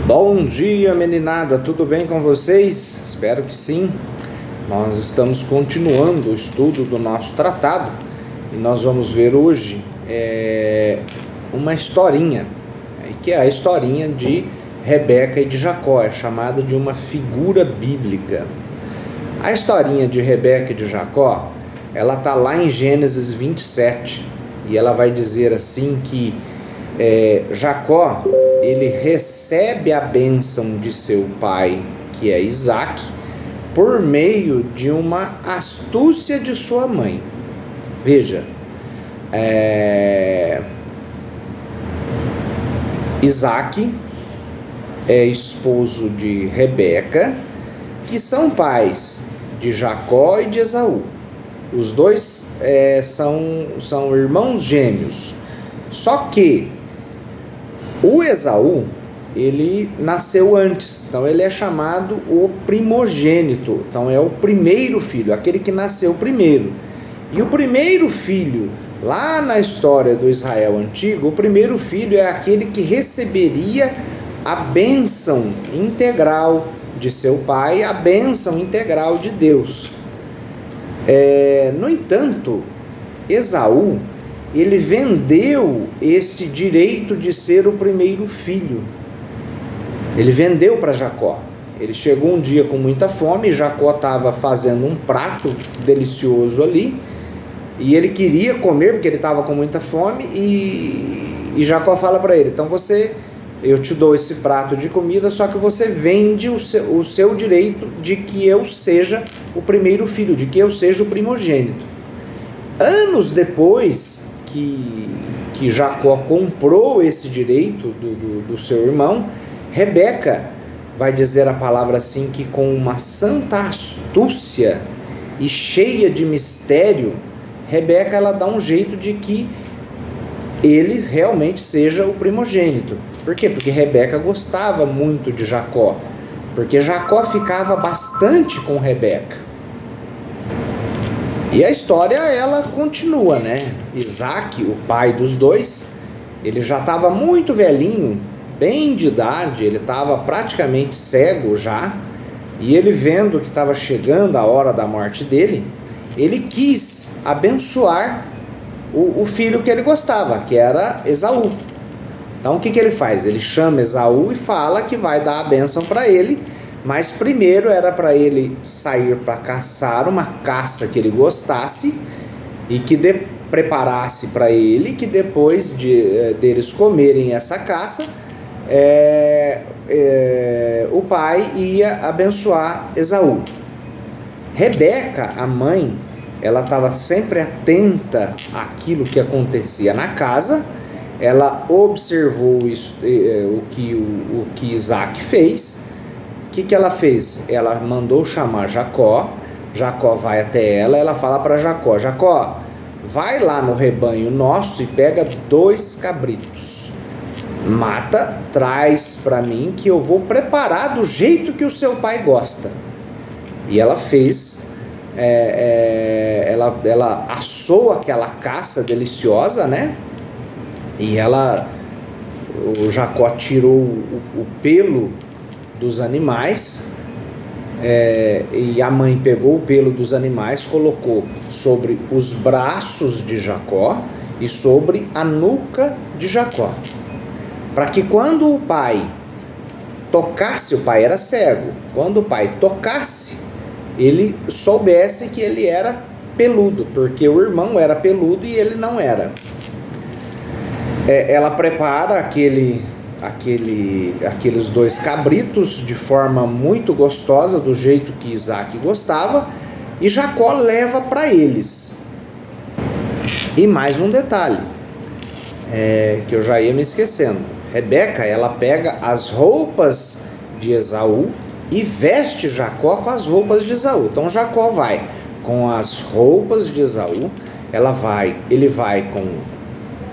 Bom dia, meninada, tudo bem com vocês? Espero que sim. Nós estamos continuando o estudo do nosso tratado e nós vamos ver hoje uma historinha, que é a historinha de Rebeca e de Jacó, é chamada de uma figura bíblica. A historinha de Rebeca e de Jacó, ela está lá em Gênesis 27 e ela vai dizer assim que Jacó, ele recebe a bênção de seu pai, que é Isaac, por meio de uma astúcia de sua mãe. Veja, Isaac é esposo de Rebeca, que são pais de Jacó e de Esaú. Os dois são irmãos gêmeos. Só que o Esaú, ele nasceu antes, então ele é chamado o primogênito, então é o primeiro filho, aquele que nasceu primeiro. E o primeiro filho, lá na história do Israel antigo, o primeiro filho é aquele que receberia a bênção integral de seu pai, a bênção integral de Deus. No entanto, Esaú, ele vendeu esse direito de ser o primeiro filho. Ele vendeu para Jacó. Ele chegou um dia com muita fome, Jacó estava fazendo um prato delicioso ali, e ele queria comer porque ele estava com muita fome, e Jacó fala para ele, então eu te dou esse prato de comida, só que você vende o seu direito de que eu seja o primeiro filho, de que eu seja o primogênito. Anos depois que Jacó comprou esse direito do seu irmão, Rebeca vai dizer a palavra assim, que com uma santa astúcia e cheia de mistério, Rebeca ela dá um jeito de que ele realmente seja o primogênito. Por quê? Porque Rebeca gostava muito de Jacó, porque Jacó ficava bastante com Rebeca. E a história, ela continua, né? Isaac, o pai dos dois, ele já estava muito velhinho, bem de idade, ele estava praticamente cego já, e ele vendo que estava chegando a hora da morte dele, ele quis abençoar o filho que ele gostava, que era Esaú. Então o que ele faz? Ele chama Esaú e fala que vai dar a bênção para ele, mas primeiro era para ele sair para caçar uma caça que ele gostasse e que preparasse para ele, que depois deles comerem essa caça, o pai ia abençoar Esaú. Rebeca, a mãe, ela estava sempre atenta àquilo que acontecia na casa. Ela observou o que Isaac fez. O que ela fez? Ela mandou chamar Jacó. Jacó vai até ela fala para Jacó, Jacó, vai lá no rebanho nosso e pega 2 cabritos. Mata, traz para mim que eu vou preparar do jeito que o seu pai gosta. E ela fez, ela assou aquela caça deliciosa, né? E o Jacó tirou o pelo dos animais, e a mãe pegou o pelo dos animais, colocou sobre os braços de Jacó e sobre a nuca de Jacó, para que quando o pai tocasse, o pai era cego, quando o pai tocasse, ele soubesse que ele era peludo, porque o irmão era peludo e ele não era. Ela prepara aqueles 2 cabritos de forma muito gostosa, do jeito que Isaac gostava, e Jacó leva para eles. E mais um detalhe, que eu já ia me esquecendo. Rebeca, ela pega as roupas de Esaú e veste Jacó com as roupas de Esaú. Então Jacó vai com as roupas de Esaú, ele vai com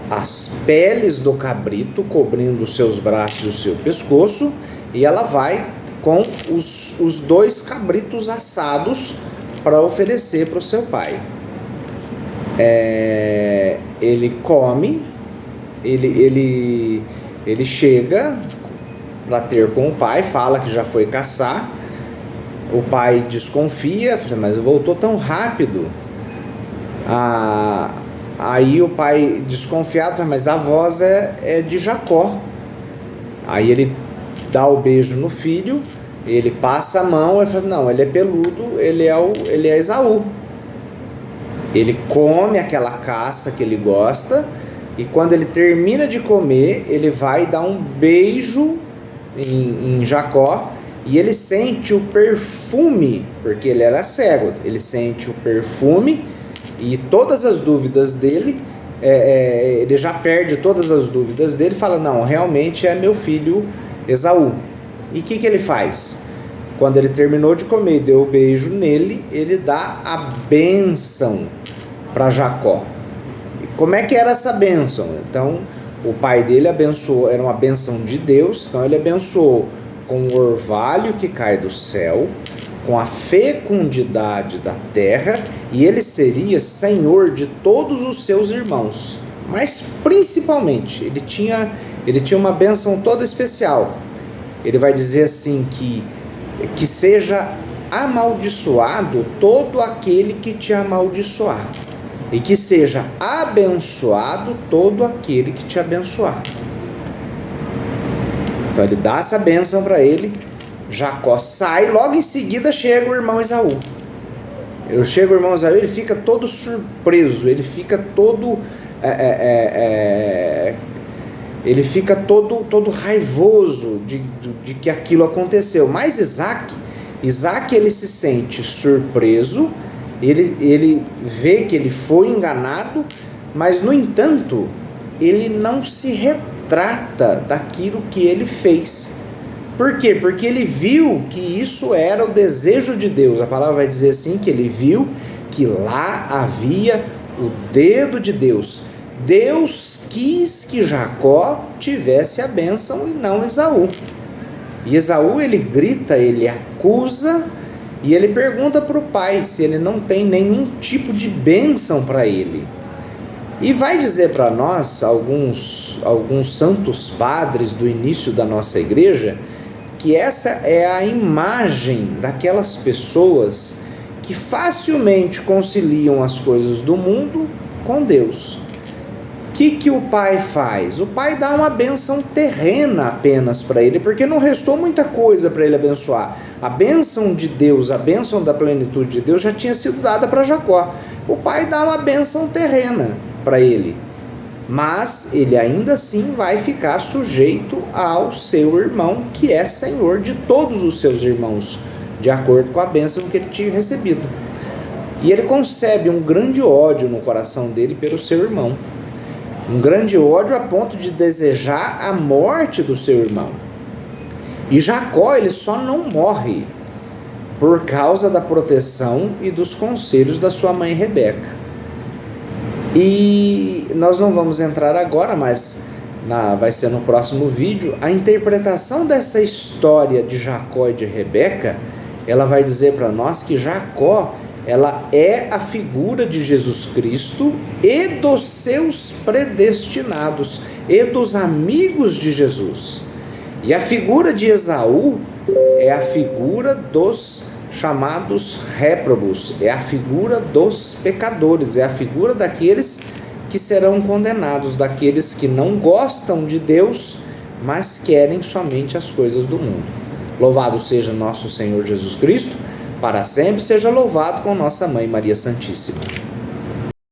as peles do cabrito cobrindo os seus braços e o seu pescoço, e ela vai com os 2 cabritos assados para oferecer para o seu pai. Ele come, ele chega para ter com o pai, fala que já foi caçar. O pai desconfia, mas voltou tão rápido. Aí o pai desconfiado fala, mas a voz é de Jacó. Aí ele dá o beijo no filho, ele passa a mão, ele fala, não, ele é peludo, ele é Esaú. Ele come aquela caça que ele gosta, e quando ele termina de comer, ele vai dar um beijo em Jacó, e ele sente o perfume, porque ele era cego, ele sente o perfume, e todas as dúvidas dele, ele já perde todas as dúvidas dele, fala, não, realmente é meu filho Esaú. E o que ele faz? Quando ele terminou de comer e deu o beijo nele, ele dá a bênção para Jacó. E como é que era essa bênção? Então, o pai dele abençoou, era uma bênção de Deus, então ele abençoou com o orvalho que cai do céu, com a fecundidade da terra, e ele seria senhor de todos os seus irmãos. Mas principalmente, ele tinha uma bênção toda especial. Ele vai dizer assim que seja amaldiçoado todo aquele que te amaldiçoar, e que seja abençoado todo aquele que te abençoar. Então ele dá essa bênção para ele. Jacó sai, logo em seguida chega o irmão Esaú. Chega o irmão Esaú, ele fica todo surpreso, ele fica todo todo raivoso de que aquilo aconteceu. Mas Isaac ele se sente surpreso, ele vê que ele foi enganado, mas no entanto ele não se retrata daquilo que ele fez. Por quê? Porque ele viu que isso era o desejo de Deus. A palavra vai dizer assim, que ele viu que lá havia o dedo de Deus. Deus quis que Jacó tivesse a bênção e não Esaú. E Esaú, ele grita, ele acusa, e ele pergunta para o pai se ele não tem nenhum tipo de bênção para ele. E vai dizer para nós, alguns santos padres do início da nossa igreja, que essa é a imagem daquelas pessoas que facilmente conciliam as coisas do mundo com Deus. O que o pai faz? O pai dá uma bênção terrena apenas para ele, porque não restou muita coisa para ele abençoar. A bênção de Deus, a bênção da plenitude de Deus já tinha sido dada para Jacó. O pai dá uma bênção terrena para ele, mas ele ainda assim vai ficar sujeito ao seu irmão, que é senhor de todos os seus irmãos, de acordo com a bênção que ele tinha recebido. E ele concebe um grande ódio no coração dele pelo seu irmão. Um grande ódio a ponto de desejar a morte do seu irmão. E Jacó, ele só não morre por causa da proteção e dos conselhos da sua mãe Rebeca. E nós não vamos entrar agora, mas vai ser no próximo vídeo, a interpretação dessa história de Jacó e de Rebeca. Ela vai dizer para nós que Jacó, ela é a figura de Jesus Cristo e dos seus predestinados e dos amigos de Jesus. E a figura de Esaú é a figura dos chamados réprobos, é a figura dos pecadores, é a figura daqueles que serão condenados, daqueles que não gostam de Deus, mas querem somente as coisas do mundo. Louvado seja nosso Senhor Jesus Cristo, para sempre seja louvado com nossa Mãe Maria Santíssima.